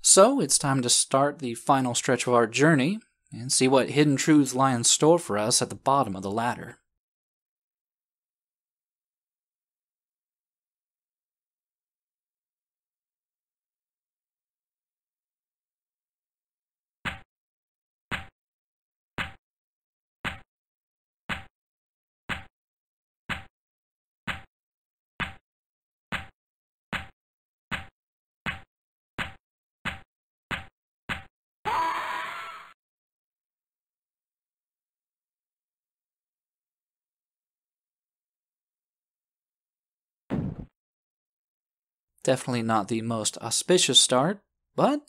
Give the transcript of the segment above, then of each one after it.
So it's time to start the final stretch of our journey and see what hidden truths lie in store for us at the bottom of the ladder. Definitely not the most auspicious start, but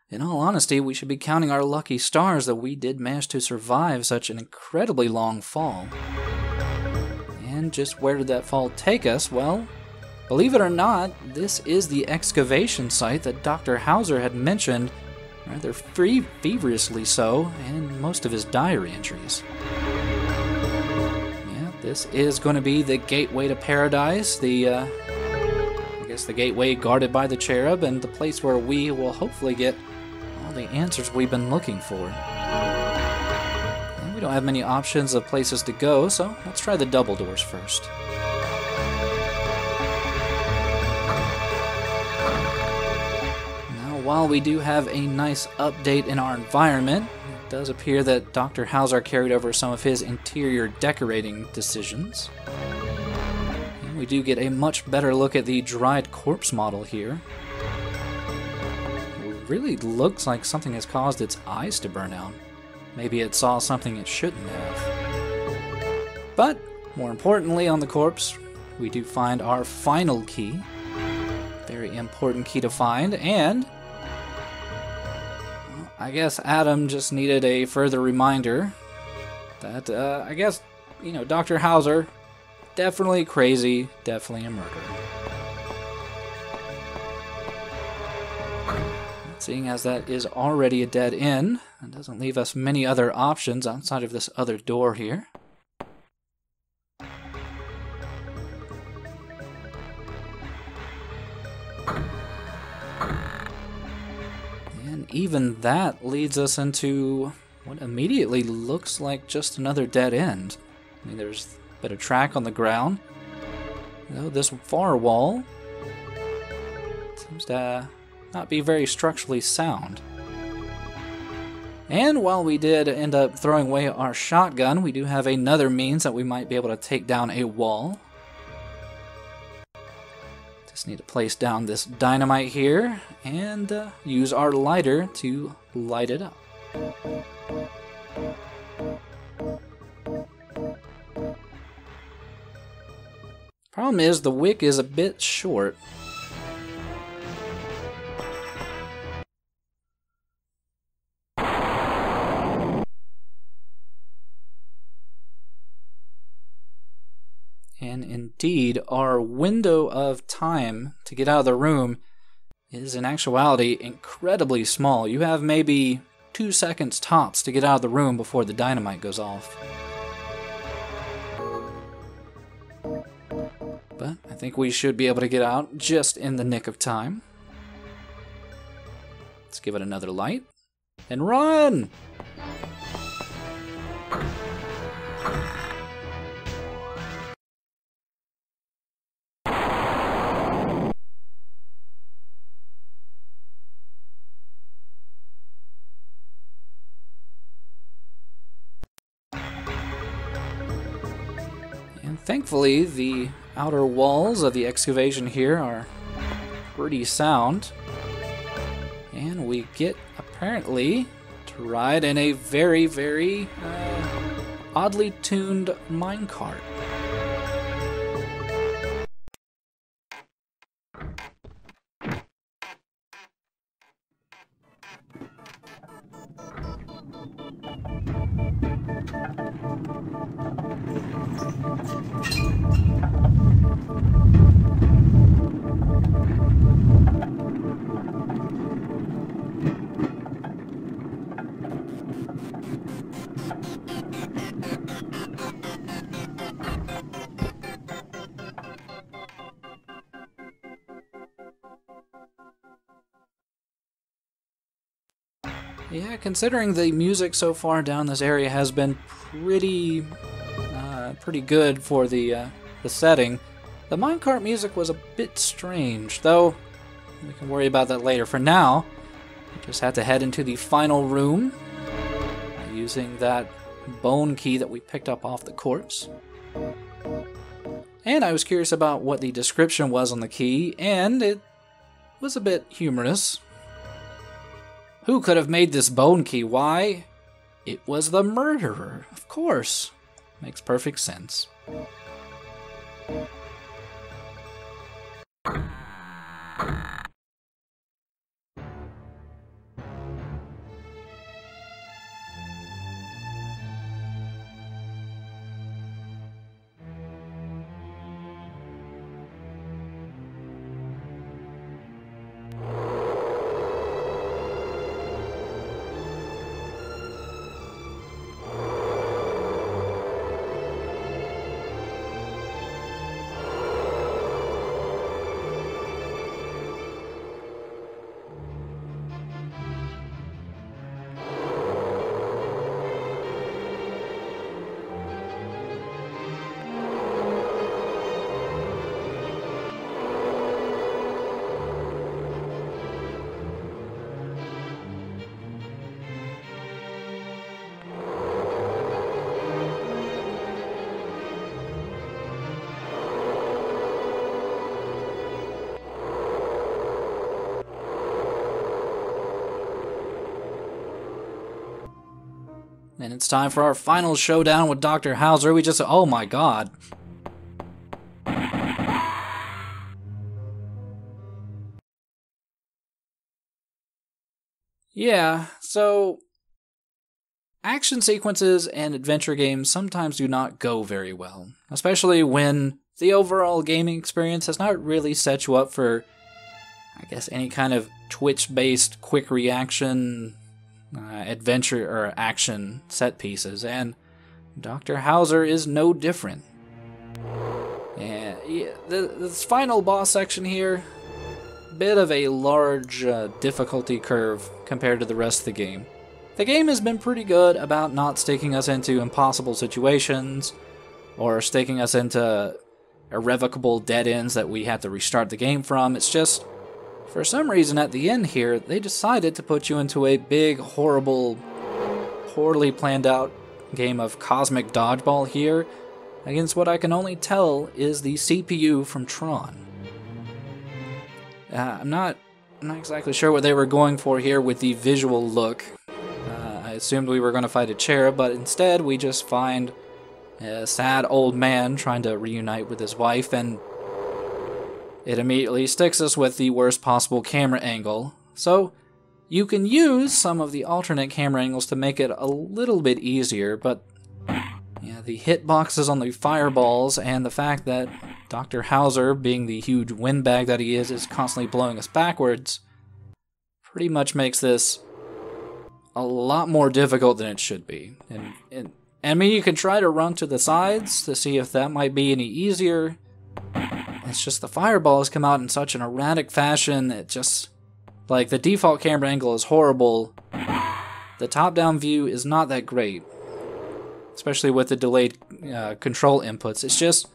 in all honesty, we should be counting our lucky stars that we did manage to survive such an incredibly long fall. And just where did that fall take us? Well, believe it or not, this is the excavation site that Dr. Hauzer had mentioned, rather feverishly so, in most of his diary entries. Yeah, this is going to be the gateway to paradise, the gateway guarded by the cherub, and the place where we will hopefully get all the answers we've been looking for. And we don't have many options of places to go, so let's try the double doors first. Now, while we do have a nice update in our environment, it does appear that Dr. Hauzer carried over some of his interior decorating decisions. We do get a much better look at the dried corpse model here. It really looks like something has caused its eyes to burn out. Maybe it saw something it shouldn't have. But, more importantly on the corpse, we do find our final key. Very important key to find, and well, I guess Adam just needed a further reminder that, Dr. Hauzer, definitely crazy, definitely a murderer. Seeing as that is already a dead end, it doesn't leave us many other options outside of this other door here. And even that leads us into what immediately looks like just another dead end. I mean, there's bit of track on the ground. Though this far wall seems to not be very structurally sound. And while we did end up throwing away our shotgun, we do have another means that we might be able to take down a wall. Just need to place down this dynamite here and use our lighter to light it up. Problem is, the wick is a bit short. And indeed, our window of time to get out of the room is in actuality incredibly small. You have maybe 2 seconds tops to get out of the room before the dynamite goes off. But I think we should be able to get out just in the nick of time. Let's give it another light. And run! And thankfully, the outer walls of the excavation here are pretty sound. And we get, apparently, to ride in a very, very oddly tuned minecart. Yeah, considering the music so far down this area has been pretty good for the setting, the minecart music was a bit strange, though we can worry about that later. For now, we just have to head into the final room using that bone key that we picked up off the corpse. And I was curious about what the description was on the key, and it was a bit humorous. Who could have made this bone key? Why? It was the murderer, of course. Makes perfect sense. And it's time for our final showdown with Doctor Hauzer. Oh my god. Yeah, so action sequences and adventure games sometimes do not go very well, especially when the overall gaming experience has not really set you up for, I guess, any kind of Twitch-based quick reaction adventure or action set pieces, and Dr. Hauzer is no different. And yeah, this final boss section here, bit of a large difficulty curve compared to the rest of the game. The game has been pretty good about not sticking us into impossible situations or sticking us into irrevocable dead ends that we have to restart the game from. It's just, for some reason at the end here, they decided to put you into a big, horrible, poorly planned out game of cosmic dodgeball here against what I can only tell is the CPU from Tron. I'm not exactly sure what they were going for here with the visual look. I assumed we were going to fight a cherub, but instead we just find a sad old man trying to reunite with his wife, and it immediately sticks us with the worst possible camera angle. So you can use some of the alternate camera angles to make it a little bit easier, but yeah, the hitboxes on the fireballs and the fact that Dr. Hauzer, being the huge windbag that he is constantly blowing us backwards, pretty much makes this a lot more difficult than it should be. And I mean, you can try to run to the sides to see if that might be any easier. It's just the fireballs come out in such an erratic fashion. It just, like, the default camera angle is horrible. The top-down view is not that great, especially with the delayed control inputs. It's just,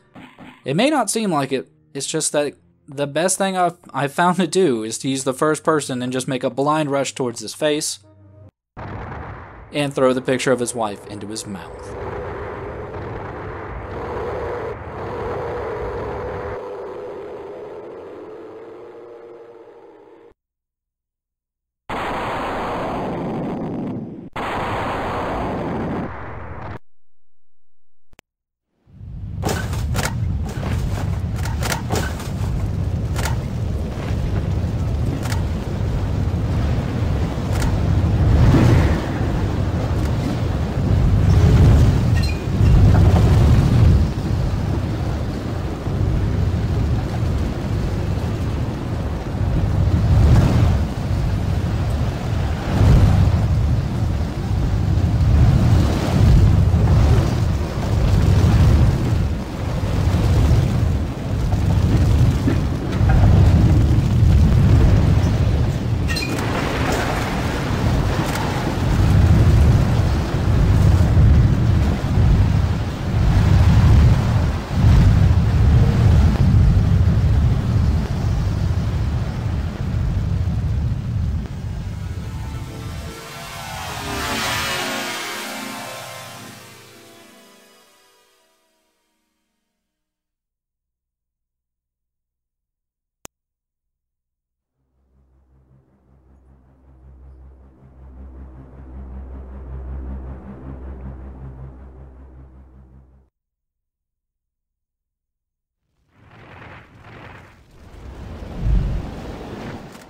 it may not seem like it. It's just that the best thing I've found to do is to use the first person and just make a blind rush towards his face and throw the picture of his wife into his mouth.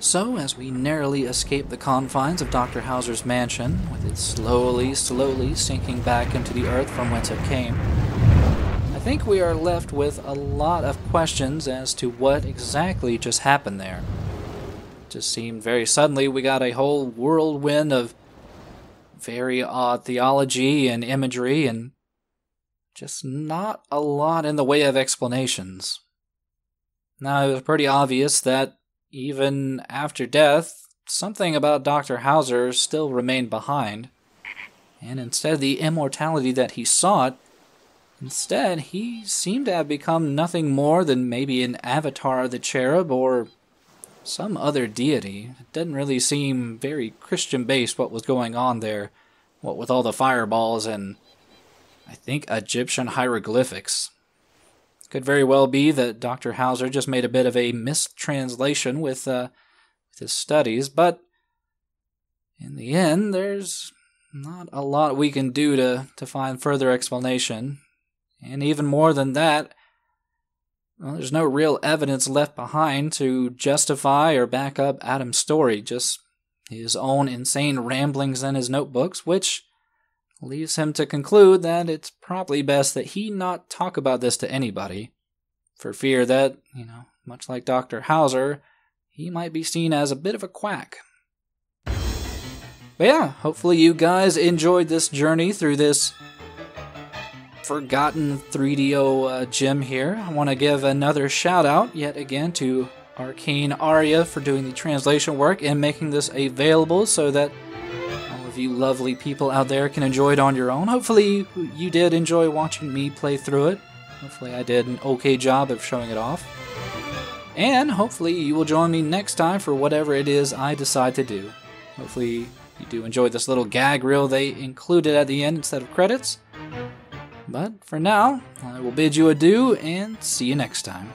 So, as we narrowly escape the confines of Dr. Hauzer's mansion, with it slowly sinking back into the earth from whence it came, I think we are left with a lot of questions as to what exactly just happened there. It just seemed very suddenly we got a whole whirlwind of very odd theology and imagery, and just not a lot in the way of explanations. Now, it was pretty obvious that even after death, something about Dr. Hauzer still remained behind, and instead of the immortality that he sought, instead he seemed to have become nothing more than maybe an avatar of the cherub or some other deity. It didn't really seem very Christian-based what was going on there, what with all the fireballs and, I think, Egyptian hieroglyphics. Could very well be that Dr. Hauzer just made a bit of a mistranslation with his studies, but in the end, there's not a lot we can do to find further explanation. And even more than that, well, there's no real evidence left behind to justify or back up Adam's story, just his own insane ramblings in his notebooks, which leaves him to conclude that it's probably best that he not talk about this to anybody, for fear that, much like Dr. Hauzer, he might be seen as a bit of a quack. But yeah, hopefully you guys enjoyed this journey through this forgotten 3DO gem here. I want to give another shout out yet again to Arcane Aria for doing the translation work and making this available so that you lovely people out there can enjoy it on your own. Hopefully you did enjoy watching me play through it. Hopefully I did an okay job of showing it off. And hopefully you will join me next time for whatever it is I decide to do. Hopefully you do enjoy this little gag reel they included at the end instead of credits. But for now, I will bid you adieu and see you next time.